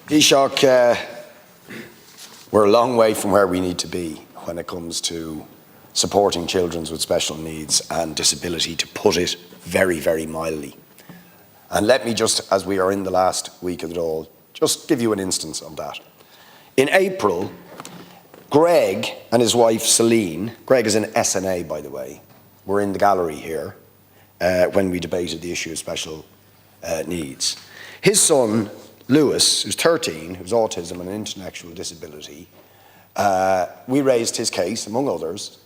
Taoiseach, we're a long way from where we need to be when it comes to supporting children with special needs and disability, to put it very, very mildly. And let me just, as we are in the last week of it all, just give you an instance on that. In April, Greg and his wife Celine, Greg is an SNA by the way, were in the gallery here when we debated the issue of special needs. His son, Lewis, who's 13, who's autism and an intellectual disability, we raised his case, among others,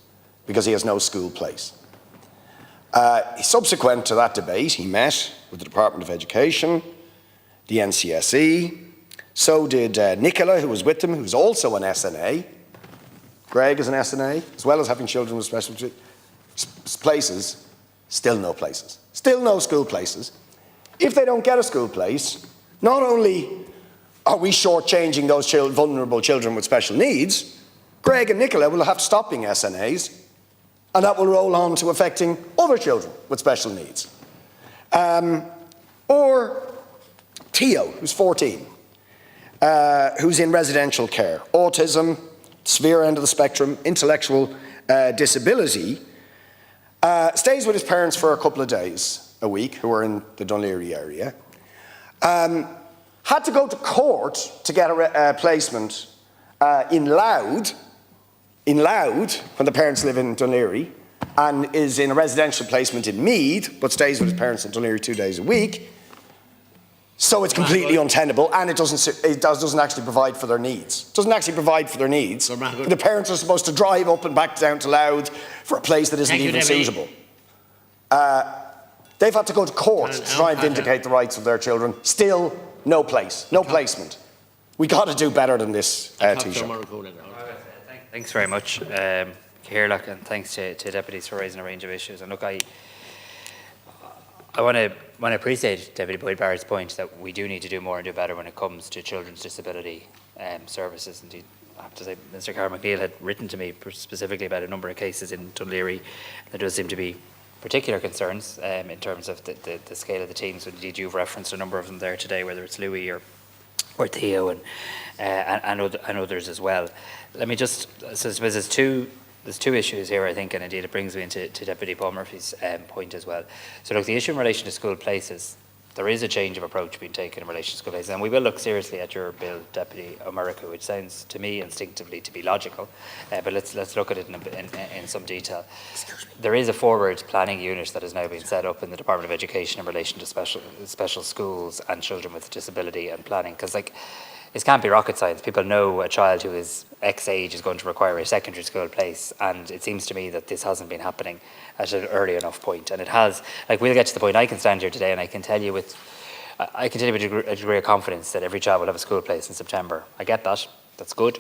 because he has no school place. Subsequent to that debate, he met with the Department of Education, the NCSE, so did Nicola, who was with them, who's also an SNA. Greg is an SNA, as well as having children with special places, still no places. Still no school places. If they don't get a school place, not only are we shortchanging those vulnerable children with special needs, Greg and Nicola will have to stop being SNAs, and that will roll on to affecting other children with special needs. Or Theo, who's 14, who's in residential care, autism, severe end of the spectrum, intellectual disability, stays with his parents for a couple of days a week, who are in the Dún Laoghaire area, had to go to court to get a placement in Louth, when the parents live in Dún Laoghaire, and is in a residential placement in Meath, but stays with his parents in Dún Laoghaire 2 days a week. So it's completely untenable, and it doesn't actually provide for their needs. It doesn't actually provide for their needs. The parents are supposed to drive up and back down to Louth for a place that isn't even suitable. They've had to go to court to try and vindicate the rights of their children. Still, no place, no placement. We got to do better than this, Taoiseach. Thanks very much, Ciarán, and thanks to deputies for raising a range of issues. And look, I want to appreciate Deputy Boyd Barrett's point that we do need to do more and do better when it comes to children's disability services. Indeed, I have to say, Mr. Carr McNeill had written to me specifically about a number of cases in Dún Laoghaire. There does seem to be particular concerns in terms of the scale of the teams. Indeed, you've referenced a number of them there today, whether it's Louis or Theo and others as well. Let me just, so I suppose there's two issues here, I think, and indeed it brings me into Deputy Paul Murphy's point as well. So look, the issue in relation to school places, there is a change of approach being taken in relation to school places, and we will look seriously at your bill, Deputy O'Murrica, which sounds to me instinctively to be logical, but let's look at it in some detail. There is a forward planning unit that has now been set up in the Department of Education in relation to special schools and children with disability and planning, because like, it can't be rocket science. People know a child who is X age is going to require a secondary school place, and it seems to me that this hasn't been happening at an early enough point. And it has, like, we'll get to the point. I can stand here today and I can tell you with a degree of confidence that every child will have a school place in September. I get that. That's good.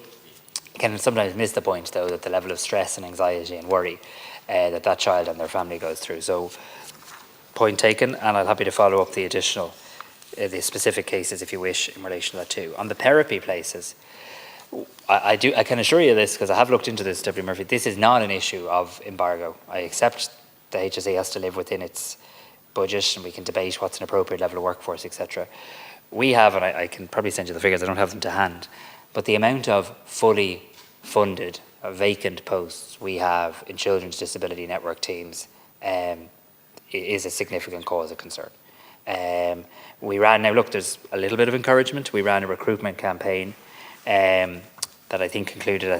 I can sometimes miss the point, though, that the level of stress and anxiety and worry that child and their family goes through. So, point taken, and I'm happy to follow up the specific cases, if you wish, in relation to that too. On the therapy places, I can assure you this, because I have looked into this, Deputy Murphy, this is not an issue of embargo. I accept the HSE has to live within its budget, and we can debate what's an appropriate level of workforce, etc. We have, and I can probably send you the figures, I don't have them to hand, but the amount of fully funded vacant posts we have in children's disability network teams is a significant cause of concern. We ran, now look, there's a little bit of encouragement. We ran a recruitment campaign that I think concluded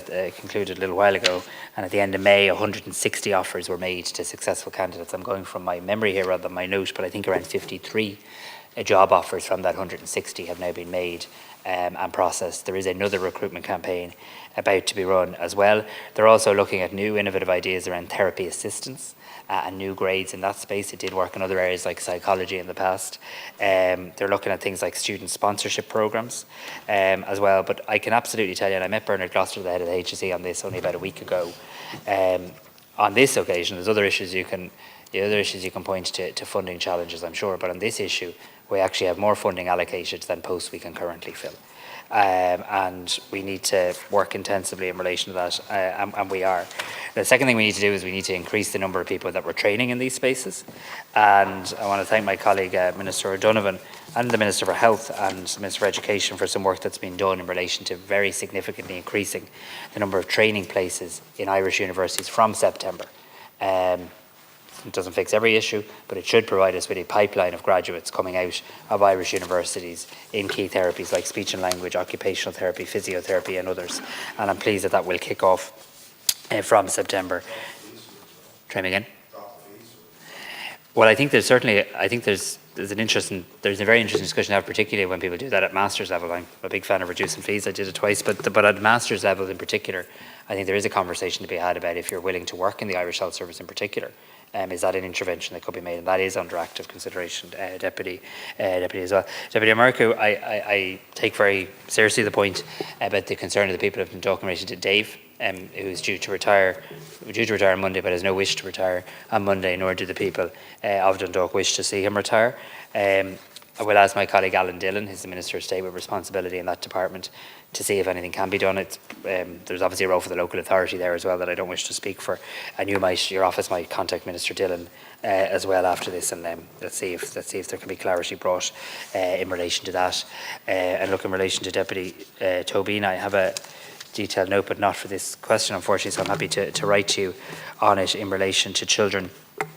a little while ago, and at the end of May 160 offers were made to successful candidates. I'm going from my memory here rather than my note, but I think around 53 job offers from that 160 have now been made and processed. There is another recruitment campaign about to be run as well. They're also looking at new innovative ideas around therapy assistance and new grades in that space. It did work in other areas like psychology in the past. They're looking at things like student sponsorship programs as well. But I can absolutely tell you, and I met Bernard Gloucester, the head of the HSE, on this only about a week ago. On this occasion, there's other issues you can point to funding challenges, I'm sure, but on this issue, we actually have more funding allocated than posts we can currently fill. And we need to work intensively in relation to that, and we are. The second thing we need to do is we need to increase the number of people that we're training in these spaces. And I want to thank my colleague, Minister O'Donovan, and the Minister for Health and the Minister for Education for some work that's been done in relation to very significantly increasing the number of training places in Irish universities from September. It doesn't fix every issue, but it should provide us with a pipeline of graduates coming out of Irish universities in key therapies like speech and language, occupational therapy, physiotherapy and others. And I'm pleased that that will kick off from September. Try me again? Well, I think there's certainly, there's a very interesting discussion to have, particularly when people do that at master's level. I'm a big fan of reducing fees. I did it twice, but at master's level in particular, I think there is a conversation to be had about if you're willing to work in the Irish Health Service in particular. Is that an intervention that could be made? And that is under active consideration, Deputy as well. Deputy Americo, I take very seriously the point about the concern of the people who have been talking in relation to Dave, who's due to retire on Monday, but has no wish to retire on Monday, nor do the people of Dundalk wish to see him retire. I will ask my colleague Alan Dillon, who's the Minister of State with responsibility in that department, to see if anything can be done. There's obviously a role for the local authority there as well that I don't wish to speak for, and your office might contact Minister Dillon as well after this, and let's see if there can be clarity brought in relation to that. And look, in relation to Deputy Tobin, I have a detailed note, but not for this question, unfortunately, so I'm happy to write to you on it in relation to children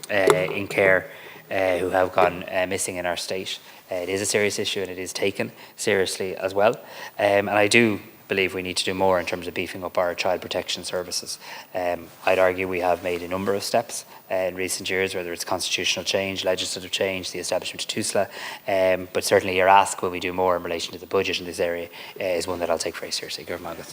in care who have gone missing in our state. It is a serious issue and it is taken seriously as well. And I do believe we need to do more in terms of beefing up our child protection services. I'd argue we have made a number of steps in recent years, whether it's constitutional change, legislative change, the establishment of TUSLA, but certainly your ask, will we do more in relation to the budget in this area, is one that I'll take very seriously. Gurmagat.